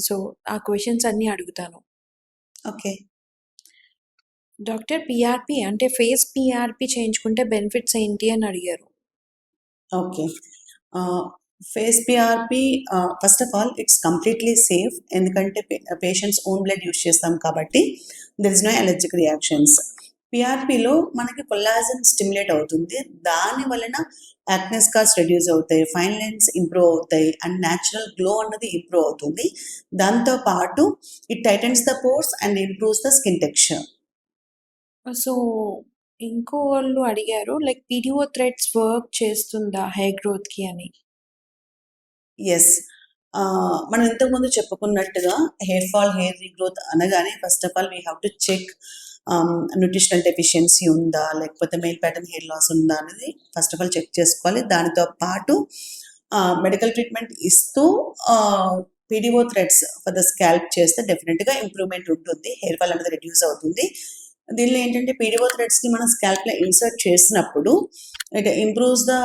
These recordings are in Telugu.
సో, ఆ క్వెషన్స్ అన్నీ అడుగుతాను. ఓకే. డాక్టర్ పీఆర్‌పీ అంటే ఫేస్ పీఆర్‌పీ చేయించుకుంటే బెనిఫిట్స్ ఏంటి అని అడిగారు. Okay. Face PRP first of all it's completely safe. ఎందుకంటే పేషెంట్స్ ఓన్ బ్లడ్ యూజ్ చేస్తాం కాబట్టి there is no allergic reactions. పీఆర్‌పీలో మనకి కొల్లాజెన్ స్టిమ్యులేట్ అవుతుంది. దాని వలన యాక్నే స్కార్స్ రెడ్యూస్ అవుతాయి, ఫైన్ లైన్స్ ఇంప్రూవ్ అవుతాయి అండ్ న్యాచురల్ గ్లో అన్నది ఇంప్రూవ్ అవుతుంది. దాంతో పాటు it tightens the pores and improves the skin texture. So, ఇంకోళ్ళు అడిగారు లైక్ పీడిఓ థ్రెడ్స్ వర్క్ చేస్తుందా హెయిర్ గ్రోత్‌కి అని. ఎస్. మనం ఇంతకుముందు చెప్పుకున్నట్టుగా హెయిర్ ఫాల్, హెయిర్ రీగ్రోత్ అనగానే first of all we have to check nutritional deficiency ఉందా, లేకపోతే మెయిల్ ప్యాటర్న్ హెయిర్ లాస్ ఉందా అనేది ఫస్ట్ ఆఫ్ ఆల్ చెక్ చేసుకోవాలి. దానితో పాటు మెడికల్ ట్రీట్మెంట్ ఇస్తూ PDO threads for the scalp చేస్తే డెఫినెట్గా ఇంప్రూవ్మెంట్ ఉంటుంది, హెయిర్ ఫాల్ అనేది రెడ్యూస్ అవుతుంది. దీనిలో ఏంటంటే పీడిఓ థ్రెడ్స్ని మనం స్కాల్ప్లో ఇన్సర్ట్ చేసినప్పుడు it improves the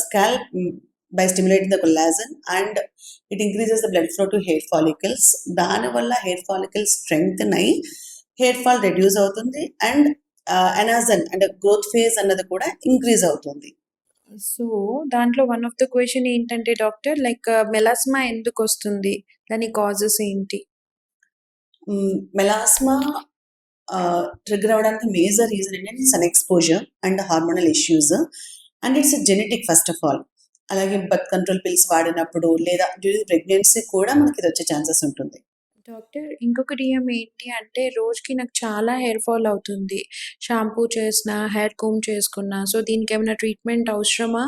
scalp by stimulating the collagen and it increases the blood flow to hair follicles. దానివల్ల హెయిర్ ఫాలికల్స్ స్ట్రెంగ్తన్ అయ్యి హెయిర్ ఫాల్ రెడ్యూస్ అవుతుంది అండ్ ఎనాజన్ అంటే గ్రోత్ ఫేజ్ అన్నది కూడా ఇంక్రీజ్ అవుతుంది. సో, దాంట్లో వన్ ఆఫ్ ద క్వెషన్ ఏంటంటే డాక్టర్ లైక్ మెలాస్మా ఎందుకొస్తుంది? దాని కాజెస్ ఏంటి? మెలాస్మా ట్రిగర్ అవ్వడానికి మేజర్ రీజన్ ఏంటంటే sun exposure and hormonal issues and it's genetic first of all. అలాగే బర్త్ కంట్రోల్ పిల్స్ వాడినప్పుడు లేదా డ్యూరింగ్ ప్రెగ్నెన్సీ కూడా మనకి ఇది వచ్చే ఛాన్సెస్ ఉంటుంది. డాక్టర్ ఇంకొకటి ఏంటి అంటే రోజుకి నాకు చాలా హెయిర్ ఫాల్ అవుతుంది. షాంపూ చేసినా, హెయిర్ కోంబ్ చేసుకున్నా. సో, దీనికేమైనా ట్రీట్మెంట్ అవసరమా?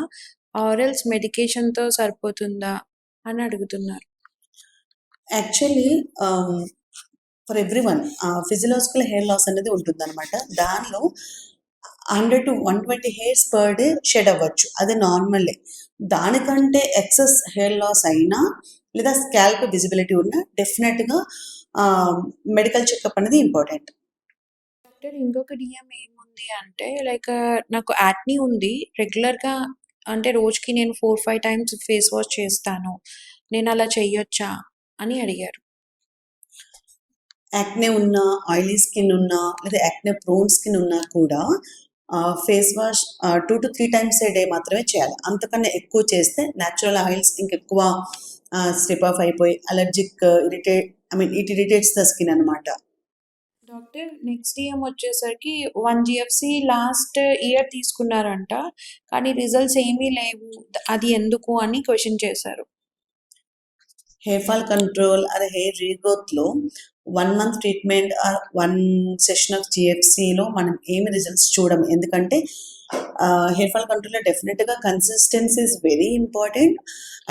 ఆర్ ఎల్స్ మెడికేషన్‌తో సరిపోతుందా? అని అడుగుతున్నారు. Actually for everyone physiological hair loss అనేది ఉంటుందన్నమాట. దానిలో 100-120 హెయిర్స్ పర్ డే షెడ్ అవ్వచ్చు, అది నార్మలే. దానికంటే ఎక్సెస్ హెయిర్ లాస్ అయినా లేదా స్కాల్ప్ విజిబిలిటీ ఉన్నా డెఫినెట్గా మెడికల్ చెకప్ అనేది ఇంపార్టెంట్. డాక్టర్ ఇంకొకటి ఏముంది అంటే లైక్ నాకు యాక్నీ ఉంది. రెగ్యులర్‌గా అంటే రోజుకి నేను 4, 5 టైమ్స్ ఫేస్ వాష్ చేస్తాను. నేను అలా చెయ్యొచ్చా? అని అడిగారు. యాక్నే ఉన్నా, ఆయిలీ స్కిన్ ఉన్నా లేదా యాక్నే ప్రోన్ స్కిన్ ఉన్నా కూడా ఫేస్ వాష్ 2-3 టైమ్స్ ఏ డే మాత్రమే చేయాలి. అంతకన్నా ఎక్కువ చేస్తే న్యాచురల్ ఆయిల్స్ ఇంకెక్కువ స్ట్రిప్ ఆఫ్ అయిపోయి allergic it irritates the skin అనమాట. డాక్టర్ నెక్స్ట్ వచ్చేసరికి 1 జీఎఫ్‌సి లాస్ట్ ఇయర్ తీసుకున్నారంట. కానీ రిజల్ట్స్ ఏమీ లేవు. అది ఎందుకు అని క్వెషన్ చేశారు. హెయిర్ ఫాల్ కంట్రోల్ అదే హెయిర్ రీగ్రోత్లో 1 month treatment or 1 session of జిఎఫ్సిలో మనం ఏమి రిజల్ట్స్ చూడము. ఎందుకంటే హెయిర్ ఫాల్ కంట్రోల్లో డెఫినెట్గా consistency is very important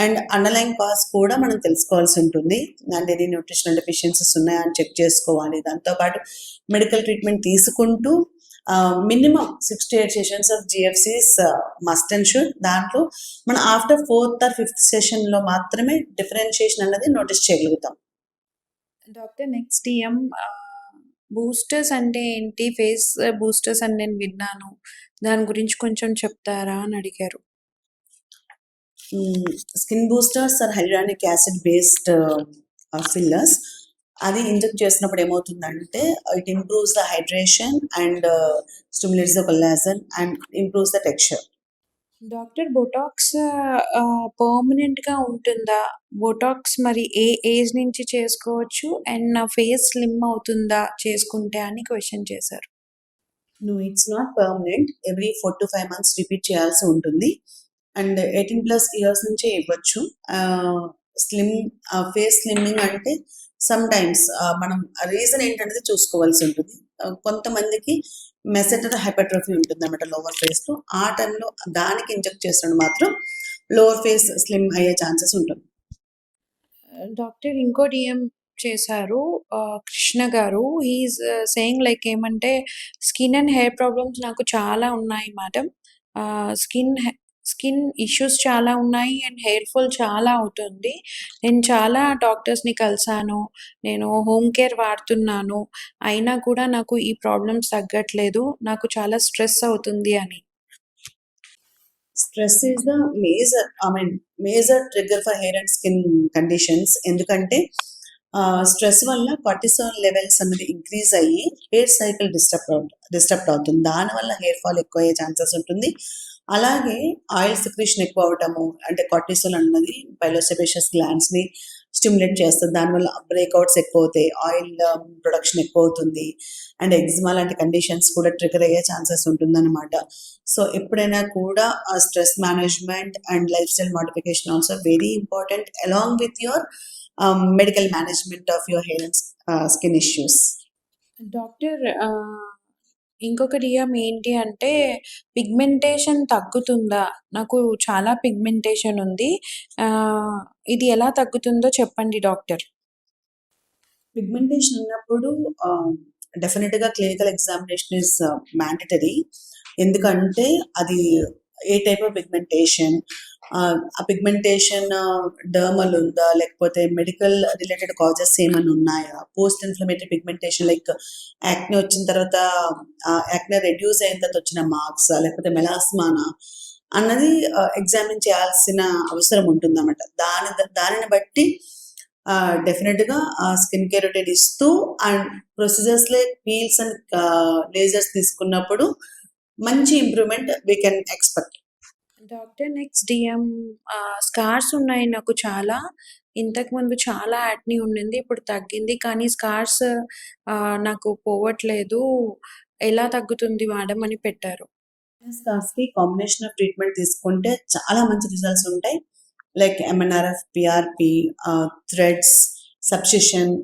and underlying cause కూడా మనం తెలుసుకోవాల్సి ఉంటుంది. అండ్ ఎనీ న్యూట్రిషనల్ డెఫిషియన్సీస్ ఉన్నాయా అని చెక్ చేసుకోవాలి. దాంతోపాటు మెడికల్ ట్రీట్మెంట్ తీసుకుంటూ minimum 6-8 sessions of GFCs must and should. దాంట్లో మనం ఆఫ్టర్ 4th ఆర్ 5th సెషన్లో మాత్రమే డిఫరెన్షియేషన్ అనేది నోటీస్ చేయగలుగుతాం. డాక్టర్ నెక్స్ట్ బూస్టర్స్ అంటే ఏంటి? ఫేస్ బూస్టర్స్ అని నేను విన్నాను. దాని గురించి కొంచెం చెప్తారా అని అడిగారు. Skin boosters or hyaluronic acid based fillers. అది ఇంజెక్ట్ చేసినప్పుడు ఏమవుతుందంటే it improves the hydration and stimulates the collagen and improves the texture. Doctor Botox పర్మనెంట్‌గా ఉంటుందా? బొటాక్స్ మరి ఏ ఏజ్ నుంచి చేసుకోవచ్చు? అండ్ నా ఫేస్ స్లిమ్ అవుతుందా చేసుకుంటే అని క్వెషన్ చేశారు. No, it's not permanent. Every 4-5 months repeat చేయాల్సి ఉంటుంది అండ్ 18+ ఇయర్స్ నుంచే ఇవ్వచ్చు. ఫేస్ స్లిమ్మింగ్ అంటే సమ్ టైమ్స్ మనం రీజన్ ఏంటనేది చూసుకోవాల్సి ఉంటుంది. కొంతమందికి మెసెటర్ హైపర్ట్రోఫీ ఉంటుంది అన్నమాట లోవర్ ఫేస్లో. ఆ టైంలో దానికి ఇంజెక్ట్ చేసినప్పుడు మాత్రం లోవర్ ఫేస్ స్లిమ్ అయ్యే ఛాన్సెస్ ఉంటుంది. డాక్టర్ ఇంకోటి చేశారు కృష్ణ గారు. హి ఈజ్ సేయింగ్ లైక్ ఏమంటే స్కిన్ అండ్ హెయిర్ ప్రాబ్లమ్స్ నాకు చాలా ఉన్నాయి మేడం. స్కిన్ ఇష్యూస్ చాలా ఉన్నాయి అండ్ హెయిర్ ఫాల్ చాలా అవుతుంది. నేను చాలా డాక్టర్స్‌ని కలిసాను. నేను హోమ్ కేర్ వాడుతున్నాను. అయినా కూడా నాకు ఈ ప్రాబ్లమ్స్ తగ్గట్లేదు. నాకు చాలా స్ట్రెస్ అవుతుంది అని. Stress is the major trigger for hair and skin conditions. ఎందుకంటే స్ట్రెస్ వల్ల కార్టిసాల్ లెవెల్స్ అనేది ఇంక్రీజ్ అయ్యి హెయిర్ సైకిల్ డిస్టర్బ్ అవుతుంది. దానివల్ల హెయిర్ ఫాల్ ఎక్కువ అయ్యే ఛాన్సెస్ ఉంటుంది. అలాగే ఆయిల్ సెక్రీషన్ ఎక్కువ అవటము, అంటే కార్టిసాల్ అన్నది పైలోసెబేషియస్ గ్లాండ్స్ని స్టిమ్యులేట్ చేస్తుంది. దానివల్ల బ్రేక్అవుట్స్ ఎక్కువ అవుతాయి, ఆయిల్ ప్రొడక్షన్ ఎక్కువ అవుతుంది, అండ్ ఎగ్జిమా లాంటి కండిషన్స్ కూడా ట్రిగర్ అయ్యే ఛాన్సెస్ ఉంటుందన్నమాట. సో ఎప్పుడైనా కూడా ఆ stress management and life style modification also very important along with your medical management of your hair and skin issues. Doctor ఇంకొక డిఎం ఏంటి అంటే పిగ్మెంటేషన్ తగ్గుతుందా? నాకు చాలా పిగ్మెంటేషన్ ఉంది. ఇది ఎలా తగ్గుతుందో చెప్పండి డాక్టర్. పిగ్మెంటేషన్ ఉన్నప్పుడు డెఫినెట్గా క్లినికల్ ఎగ్జామినేషన్ ఇస్ మ్యాండటరీ. ఎందుకంటే అది ఏ టైప్ ఆఫ్ పిగ్మెంటేషన్, ఆ పిగ్మెంటేషన్ డర్మల్ ఉందా, లేకపోతే మెడికల్ రిలేటెడ్ కాజెస్ ఏమైనా ఉన్నాయా, post inflammatory pigmentation like acne వచ్చిన తర్వాత యాక్నే రెడ్యూస్ అయిన తర్వాత వచ్చిన మార్క్స్, లేకపోతే మెలాస్మానా అన్నది ఎగ్జామిన్ చేయాల్సిన అవసరం ఉంటుందన్నమాట. దానిని బట్టి డెఫినెట్గా స్కిన్ కేర్ రొటీన్ ఇస్తూ and procedures like peels and lasers తీసుకున్నప్పుడు మంచి improvement we can expect. Doctor next DM scars ఉన్నాయి నాకు చాలా. ఇంతకుముందు చాలా యాక్ని ఉండింది, ఇప్పుడు తగ్గింది, కానీ స్కార్స్ నాకు పోవట్లేదు. ఎలా తగ్గుతుంది వాడమని పెట్టారు. స్కార్స్కి కాంబినేషన్ ఆఫ్ ట్రీట్మెంట్ తీసుకుంటే చాలా మంచి రిజల్ట్స్ ఉంటాయి. Like MNRF, PRP, threads, subcision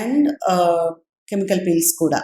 and chemical peels కూడా.